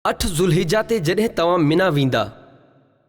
8 ज़ुल्हिजा ते जॾहिं तव्हां मिना वेंदा,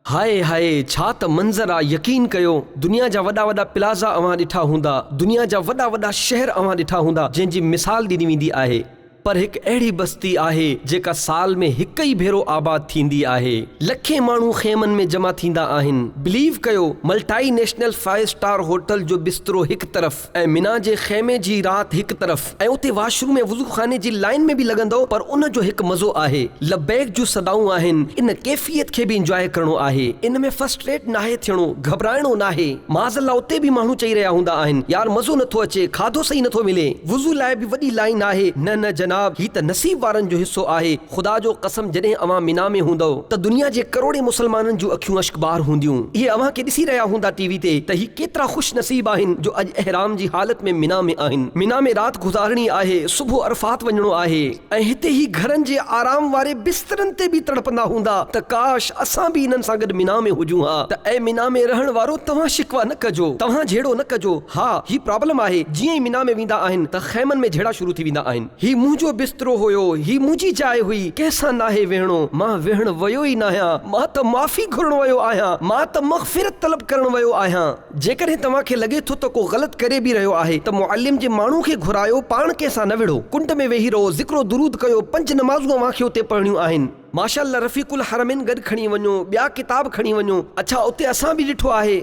हाय हाय छा त मंज़र आहे। यकीन कयो, दुनिया जा वॾा वॾा प्लाज़ा अव्हां ॾिठा हूंदा, दुनिया जा वॾा वॾा शहर अव्हां ॾिठा हूंदा जंहिंजी मिसाल ॾिनी वेंदी आहे, पर हिकु अहिड़ी बस्ती आहे जेका साल में हिकु ई भेरो आबाद थींदी आहे। लखे माण्हू खेमनि में जमा थींदा आहिनि। बिलीव कयो, मल्टाई नेशनल 5 स्टार होटल जो बिस्तरो हिकु तरफ़ ऐं मिना जे खेमे जी राति हिकु तरफ़, ऐं उते वाशरूम ऐं वुज़ू खाने जी लाइन में बि लॻंदो, पर उन जो हिकु मज़ो आहे। लबैक जूं सदाऊं आहिनि। इन कैफ़ियत खे बि इंजॉय करणो आहे। इन में फ्रस्ट्रेट नाहे थियणो, घबराइणो नाहे। माज़अल्लाह उते बि माण्हू चई रहिया हूंदा आहिनि, यार मज़ो नथो अचे, खाधो सही नथो मिले, वुज़ू लाइ बि वॾी लाइन आहे। न न जनाब, ही त नसीब वारनि जो हिस्सो आहे। ख़ुदा जो कसम, जॾहिं अव्हां मिना में हूंदव त दुनिया जे करोड़े मुसलमाननि जूं अखियूं अश्कबार हूंदियूं। इहे अव्हां खे ॾिसी रहिया हूंदा टीवी ते त ही केतिरा ख़ुशि नसीब आहिनि जो अॼु एहराम जी हालत में मिना में आहिनि। मिना में राति गुज़ारणी आहे, सुबुह अरफात वञणो आहे, ऐं हिते ही घरनि जे आराम वारे बिस्तरनि ते बि तड़पंदा हूंदा त काश असां बि इन्हनि सां गॾु मिना में हुजूं हा। त ऐं मिना में रहण वारो, तव्हां शिकवा न कजो, तव्हां जहिड़ो न कजो। हा, ही प्रॉब्लम आहे। जीअं ई मिना में वेंदा आहिनि त खेमनि में झेड़ा शुरू थी वेंदा आहिनि। ही मुंहिंजो बिस्तरो हुयो, ही मुंहिंजी जाइ हुई, कंहिंसां नाहे वेहणो, मां वेहण वयो ई न आहियां, मां त माफ़ी घुरण वयो आहियां, मां त मग़फ़िरत तलब करण वयो आहियां। जेकॾहिं तव्हां खे लॻे थो त को ग़लति करे बि रहियो आहे त मुअल्लिम जे माण्हू खे घुरायो, पाण कंहिंसां न विढ़ो, कुंड में वेही रहो, ज़िक्रो दुरूद कयो, 5 नमाज़ूं अव्हां खे उते पढ़णियूं आहिनि। माशाअल्लाह, रफ़ीकुल हरमैन गॾु खणी वञो, ॿिया किताब खणी वञो। अच्छा, उते असां बि ॾिठो आहे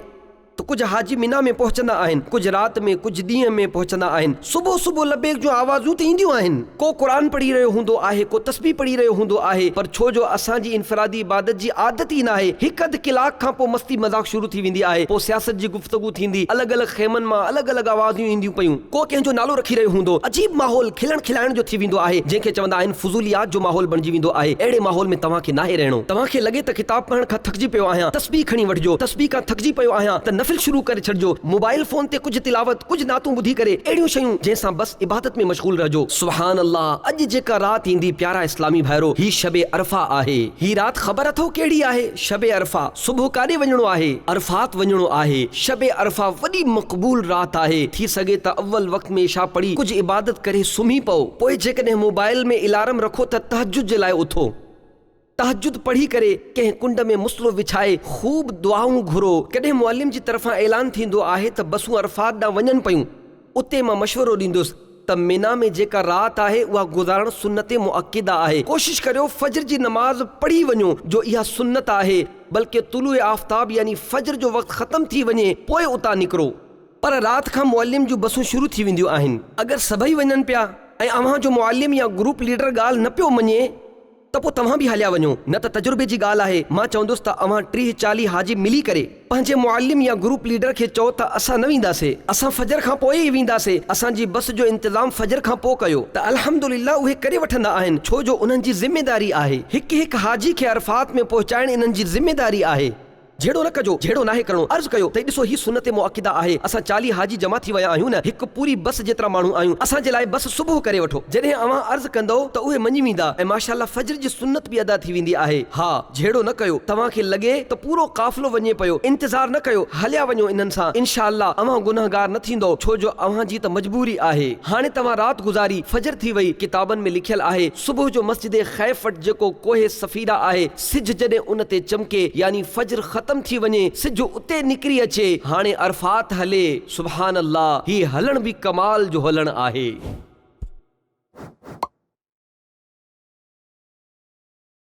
त कुझु हाजी मिना में पहुचंदा आहिनि, कुझु राति में, कुझु ॾींहं में पहुचंदा आहिनि। सुबुह सुबुह लबैक जूं आवाज़ूं त ईंदियूं आहिनि। को क़ुरान पढ़ी रहियो हूंदो आहे, को तस्बीह पढ़ी रहियो हूंदो आहे, पर छो जो असांजी इनफरादी इबादत जी आदत ई न आहे। हिकु अधु कलाक खां पोइ मस्ती मज़ाक शुरू थी वेंदी आहे, पोइ सियासत जी गुफ़्तगू थींदी, अलॻि अलॻि खेमनि मां अलॻि अलॻि आवाज़ूं ईंदियूं पयूं, को कंहिंजो नालो रखी रहियो हूंदो, अजीब माहौल खिलण खिलाइण जो थी वेंदो आहे, जंहिंखे चवंदा आहिनि फुज़ूलियात जो माहौल बणिजी वेंदो आहे। अहिड़े माहौल में तव्हां खे नाहे रहणो। तव्हां खे लॻे त किताब पढ़ण खां थकिजी पियो आहियां, तस्बीह खणी वठिजो। तस्बीह खां थकिजी पियो आहियां त नफ़िल शुरू करे छॾिजो। मोबाइल फोन ते कुझु तिलावत, कुझु नातूं ॿुधी करे, अहिड़ियूं शयूं जंहिंसां बस इबादत में मशगूल रहजो। सुभान अल्लाह। अॼु जेका राति ईंदी, प्यारा इस्लामी भाइरो, ही शबे अरफा आहे। ही राति ख़बर अथव कहिड़ी आहे? शबे अरफा। सुबुह काॾे वञणो आहे? अरफात वञणो आहे। शबे अरफा वॾी मक़बूल राति आहे। थी सघे त अव्वल वक़्त में इशा पढ़ी कुझु इबादत करे सुम्ही पओ, पोइ जेकॾहिं मोबाइल में इलार्म रखो त तहज्जुद जे लाइ उथो। तहज्जुद पढ़ी करे कंहिं कुंड में मुस्लो विछाए ख़ूब दुआऊं घुरो। कॾहिं मुअल्लिम जी तरफ़ां ऐलान थींदो आहे त बसूं अरफात ॾांहुं वञनि पयूं, उते मां मशवरो ॾींदुसि त मिना में जेका राति आहे उहा गुज़ारण सुन्नत मुअक्किदा आहे। कोशिश करियो फजर जी नमाज़ पढ़ी वञो, जो इहा सुन्नत आहे, बल्कि तुलूए आफ़ताब यानी फजर जो वक़्तु ख़तम थी वञे पोइ उतां निकिरो। पर राति खां मुअल्लिम जूं बसूं शुरू थी वेंदियूं आहिनि। अगरि सभई वञनि पिया ऐं अव्हां जो मुअल्लिम या ग्रुप लीडर ॻाल्हि न पियो मञे त पोइ तव्हां बि हलिया वञो। न त तजुर्बे जी ॻाल्हि आहे, मां चवंदुसि त अव्हां 30-40 हाजी मिली करे पंहिंजे मुअल्लिम या ग्रुप लीडर खे चओ त असां न वेंदासीं, असां फजर खां पोइ ई वेंदासीं, असांजी बस जो इंतज़ाम फजर खां पोइ कयो। त अल्हम्दुलिल्लाह उहे करे वठंदा आहिनि, छो जो उन्हनि जी ज़िमेदारी आहे। हिकु हिकु हाजी खे अरफात में पहुचाइण इन्हनि जी ज़िमेदारी आहे। जहिड़ो न कजो, जहिड़ो नाहे करणो। अर्ज़ कयो त ॾिसो, ही सुन्नत मुअक्किदा आहे। असां 40 हाजी जमा थी विया आहियूं न, हिकु पूरी बस जेतिरा माण्हू आहियूं, असांजे लाइ बस सुबुह करे वठो। जॾहिं अव्हां अर्ज़ कंदो त उहे मञी वेंदा ऐं माशाअल्लाह फजर जी सुन्नत बि अदा थी वेंदी आहे। हा, जहिड़ो न कयो। तव्हां खे लॻे त पूरो काफ़िलो वञे पियो, इंतज़ार न कयो, हलिया वञो इन्हनि सां। इंशाअल्लाह अव्हां गुनहगार न थींदो, छो जो अव्हां जी त मजबूरी आहे। हाणे तव्हां राति गुज़ारी, फजर थी वई, किताबनि में लिखियल आहे सुबुह जो मस्जिद खैफ वटि जेको कोहे सफ़ीरा आहे, सिज जॾहिं उन ते चमके यानी फजर ख़तम थी वञे, जो उते निकिरी अचे, हाणे अरफात हले। सुभान अल्लाह। ही हलण बि कमाल जो हलण आहे।